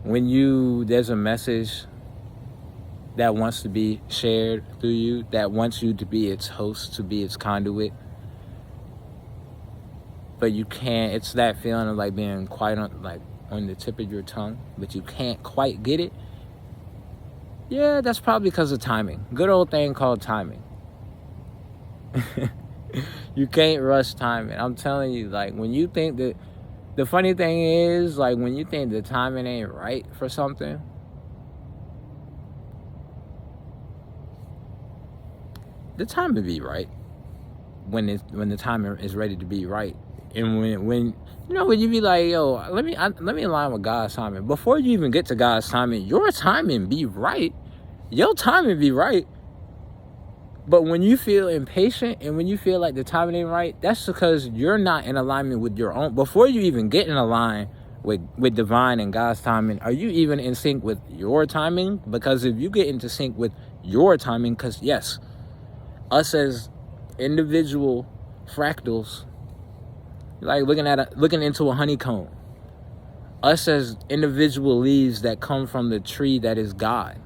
when there's a message that wants to be shared through you, that wants you to be its host, to be its conduit, but you can't, it's that feeling of like being quite on the tip of your tongue, but you can't quite get it. Yeah, that's probably because of timing. Good old thing called timing. You can't rush timing. I'm telling you, like, when you think that, the funny thing is, like, when you think the timing ain't right for something, the time to be right when the time is ready to be right. And when you be like, yo, let me align with God's timing. Before you even get to God's timing, your timing be right. Your timing be right. But when you feel impatient and when you feel like the timing ain't right, that's because you're not in alignment with your own. Before you even get in line with divine and God's timing, are you even in sync with your timing? Because if you get into sync with your timing, because yes, us as individual fractals, like looking into a honeycomb, us as individual leaves that come from the tree that is God,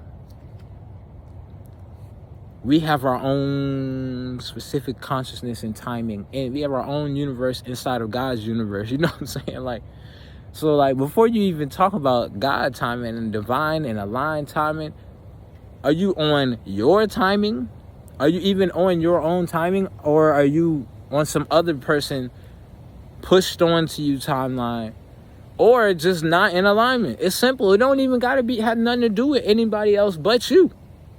we have our own specific consciousness and timing, and we have our own universe inside of God's universe. You know what I'm saying? Like, so like before you even talk about God timing and divine and aligned timing, are you on your timing? Are you even on your own timing, or are you on some other person pushed onto you timeline, or just not in alignment? It's simple. It don't even gotta have nothing to do with anybody else but you.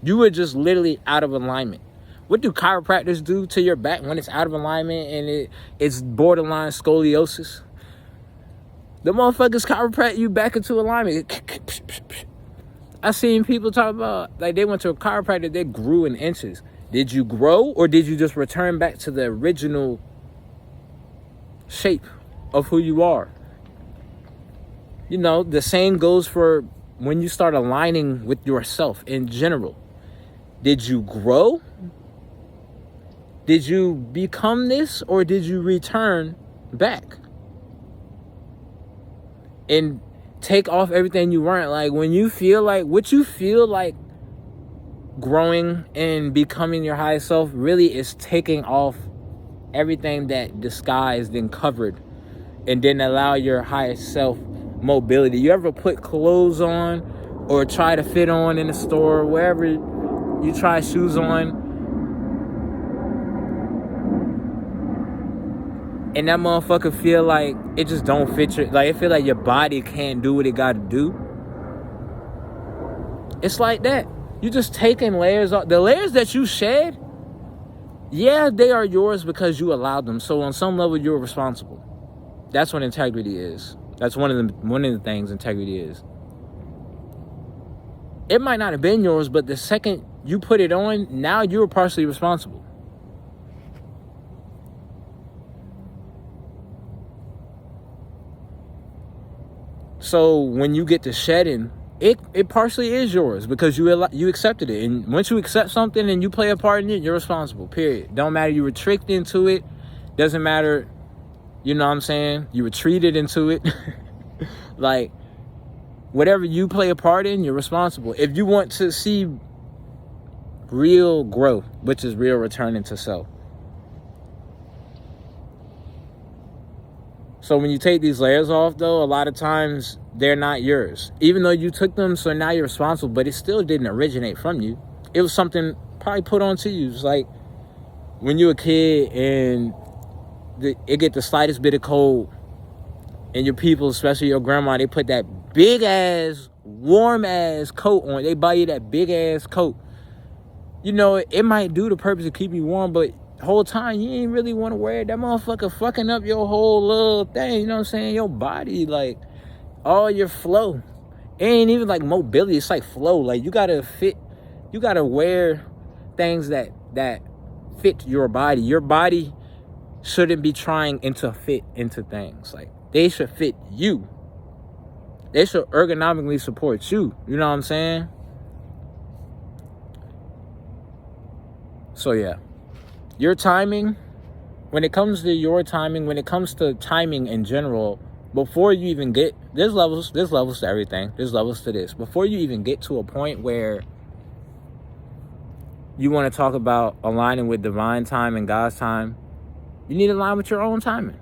You were just literally out of alignment. What do chiropractors do to your back when it's out of alignment and it's borderline scoliosis? The motherfuckers chiropractic you back into alignment. I seen people talk about, like, they went to a chiropractor, they grew in inches. Did you grow, or did you just return back to the original shape of who you are? You know, the same goes for when you start aligning with yourself in general. Did you grow? Did you become this, or did you return back and take off everything you weren't? Like, when you feel like, what you feel like growing and becoming your highest self really is taking off everything that disguised and covered, and then allow your highest self mobility. You ever put clothes on or try to fit on in the store, wherever you try shoes on, and that motherfucker feel like it just don't fit you, like it feel like your body can't do what it gotta do? It's like that. You just taking layers off. The layers that you shed, yeah, they are yours because you allowed them. So on some level, you're responsible. That's what integrity is. That's one of the things integrity is. It might not have been yours, but the second you put it on, now you're partially responsible. So when you get to shedding, it partially is yours because you accepted it. And once you accept something and you play a part in it, you're responsible, period. Don't matter you were tricked into it. Doesn't matter, you know what I'm saying? You were treated into it. Like, whatever you play a part in, you're responsible. If you want to see real growth, which is real return into self. So when you take these layers off, though, a lot of times they're not yours. Even though you took them, so now you're responsible, but it still didn't originate from you. It was something probably put onto you. It's like when you're a kid and it get the slightest bit of cold, and your people, especially your grandma, they put that big-ass, warm-ass coat on. They buy you that big-ass coat. You know, it might do the purpose of keep you warm, but the whole time you ain't really want to wear it. That motherfucker fucking up your whole little thing, you know what I'm saying? Your body, like, all your flow. It ain't even like mobility, it's like flow. Like, you gotta wear things that fit your body. Your body shouldn't be trying to fit into things. Like, they should fit you. They should ergonomically support you. You know what I'm saying? So yeah, your timing, when it comes to your timing, when it comes to timing in general, before you even get, there's levels to everything. There's levels to this. Before you even get to a point where you want to talk about aligning with divine time and God's time, you need to align with your own timing.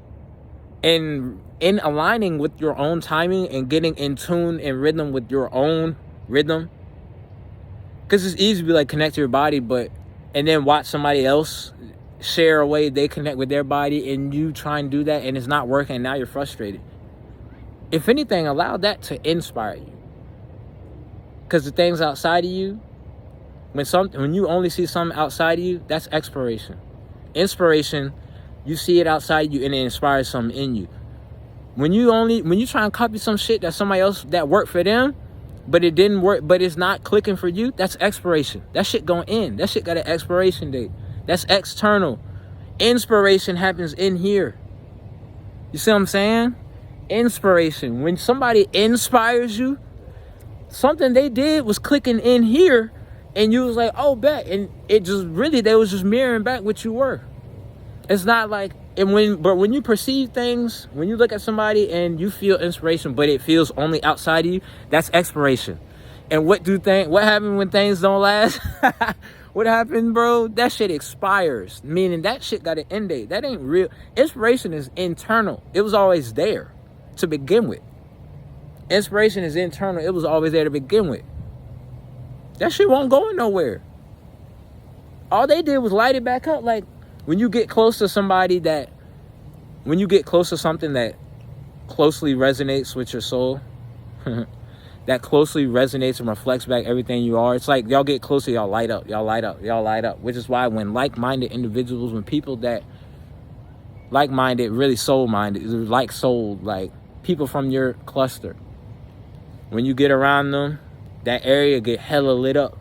And in aligning with your own timing and getting in tune and rhythm with your own rhythm, because it's easy to be like, connect to your body, and then watch somebody else share a way they connect with their body, and you try and do that and it's not working, and now you're frustrated. If anything, allow that to inspire you. Because the things outside of you, when you only see something outside of you, that's exploration. Inspiration, you see it outside you and it inspires something in you. When you try and copy some shit that somebody else that worked for them, but it didn't work, but it's not clicking for you, that's exploration. That shit going in. That shit got an expiration date. That's external. Inspiration happens in here. You see what I'm saying? Inspiration. When somebody inspires you, something they did was clicking in here, and you was like, oh, bet. And it just really, they was just mirroring back what you were. It's not like, but when you perceive things, when you look at somebody and you feel inspiration, but it feels only outside of you, that's exploration. And what happens when things don't last? What happened, bro? That shit expires. Meaning that shit got an end date. That ain't real. Inspiration is internal. It was always there to begin with. Inspiration is internal. It was always there to begin with. That shit won't go nowhere. All they did was light it back up. Like, when you get close to something that closely resonates with your soul, that closely resonates and reflects back everything you are, it's like y'all get closer, y'all light up, which is why when like-minded individuals, when people that like-minded, really soul-minded, like soul, like people from your cluster, when you get around them, that area get hella lit up.